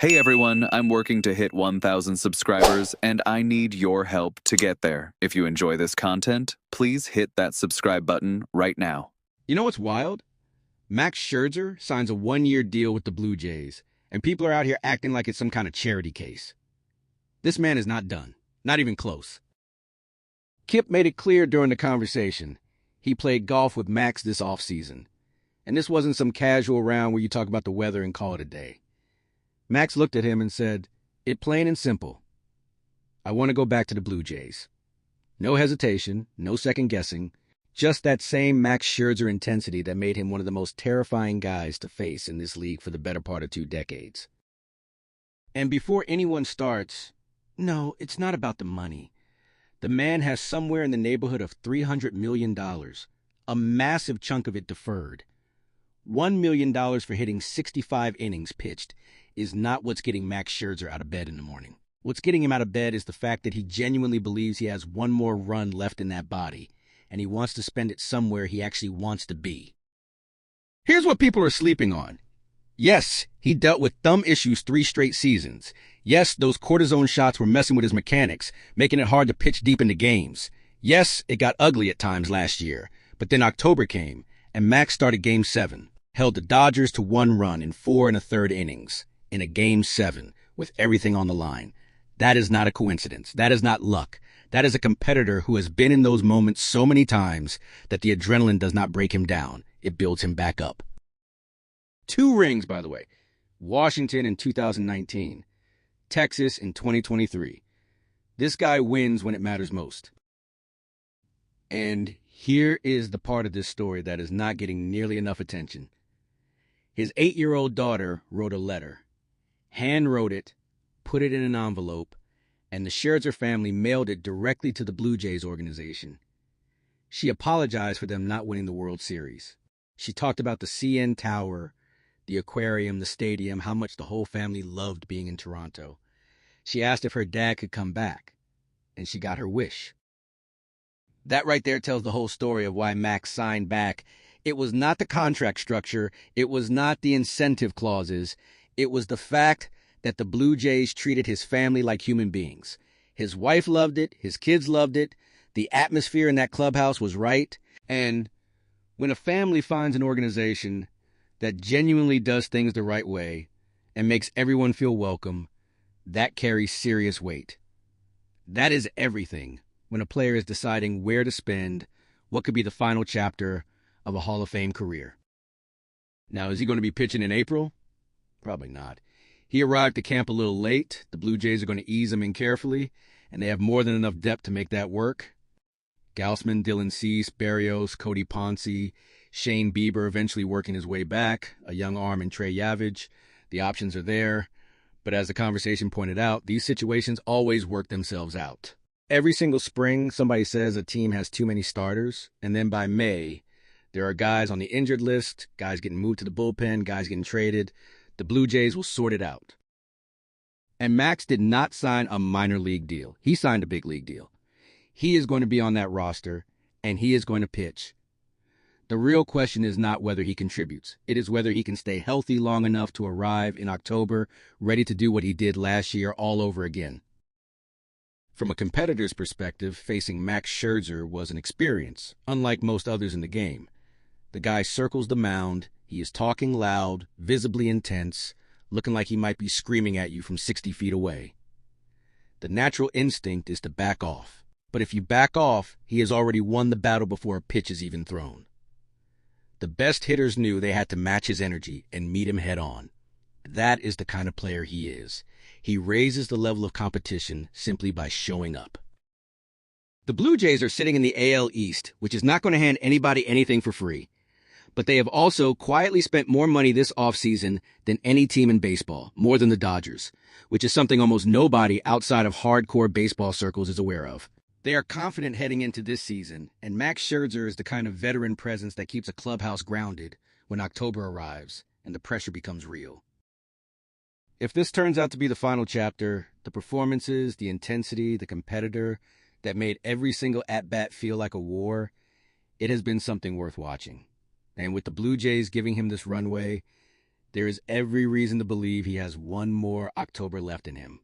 Hey everyone, I'm working to hit 1,000 subscribers, and I need your help to get there. If you enjoy this content, please hit that subscribe button right now. You know what's wild? Max Scherzer signs a one-year deal with the Blue Jays, and people are out here acting like it's some kind of charity case. This man is not done, not even close. Kip made it clear during the conversation. He played golf with Max this offseason, and this wasn't some casual round where you talk about the weather and call it a day. Max looked at him and said, "It plain and simple. I want to go back to the Blue Jays." No hesitation, no second guessing, just that same Max Scherzer intensity that made him one of the most terrifying guys to face in this league for the better part of 2 decades. And before anyone starts, no, it's not about the money. The man has somewhere in the neighborhood of $300 million, a massive chunk of it deferred. $1 million for hitting 65 innings pitched is not what's getting Max Scherzer out of bed in the morning. What's getting him out of bed is the fact that he genuinely believes he has one more run left in that body, and he wants to spend it somewhere he actually wants to be. Here's what people are sleeping on. Yes, he dealt with thumb issues 3 straight seasons. Yes, those cortisone shots were messing with his mechanics, making it hard to pitch deep into games. Yes, it got ugly at times last year, but then October came, and Max started Game 7, held the Dodgers to 1 run in 4 1/3 innings, in a Game 7, with everything on the line. That is not a coincidence. That is not luck. That is a competitor who has been in those moments so many times that the adrenaline does not break him down. It builds him back up. 2 rings, by the way. Washington in 2019. Texas in 2023. This guy wins when it matters most. And here is the part of this story that is not getting nearly enough attention. His 8-year-old daughter wrote a letter, hand-wrote it, put it in an envelope, and the Scherzer family mailed it directly to the Blue Jays organization. She apologized for them not winning the World Series. She talked about the CN Tower, the aquarium, the stadium, how much the whole family loved being in Toronto. She asked if her dad could come back, and she got her wish. That right there tells the whole story of why Max signed back. It was not the contract structure. It was not the incentive clauses. It was the fact that the Blue Jays treated his family like human beings. His wife loved it. His kids loved it. The atmosphere in that clubhouse was right. And when a family finds an organization that genuinely does things the right way and makes everyone feel welcome, that carries serious weight. That is everything when a player is deciding where to spend what could be the final chapter of a Hall of Fame career. Now, is he going to be pitching in April? Probably not. He arrived at camp a little late. The Blue Jays are going to ease him in carefully, and they have more than enough depth to make that work. Gausman, Dylan Cease, Berrios, Cody Ponce, Shane Bieber eventually working his way back, a young arm in Trey Yavage. The options are there. But as the conversation pointed out, these situations always work themselves out. Every single spring, somebody says a team has too many starters, and then by May, there are guys on the injured list, guys getting moved to the bullpen, guys getting traded. The Blue Jays will sort it out. And Max did not sign a minor league deal. He signed a big league deal. He is going to be on that roster, and he is going to pitch. The real question is not whether he contributes. It is whether he can stay healthy long enough to arrive in October, ready to do what he did last year all over again. From a competitor's perspective, facing Max Scherzer was an experience, unlike most others in the game. The guy circles the mound. He is talking loud, visibly intense, looking like he might be screaming at you from 60 feet away. The natural instinct is to back off. But if you back off, he has already won the battle before a pitch is even thrown. The best hitters knew they had to match his energy and meet him head on. That is the kind of player he is. He raises the level of competition simply by showing up. The Blue Jays are sitting in the AL East, which is not going to hand anybody anything for free. But they have also quietly spent more money this offseason than any team in baseball, more than the Dodgers, which is something almost nobody outside of hardcore baseball circles is aware of. They are confident heading into this season, and Max Scherzer is the kind of veteran presence that keeps a clubhouse grounded when October arrives and the pressure becomes real. If this turns out to be the final chapter, the performances, the intensity, the competitor that made every single at-bat feel like a war, it has been something worth watching. And with the Blue Jays giving him this runway, There is every reason to believe he has one more October left in him.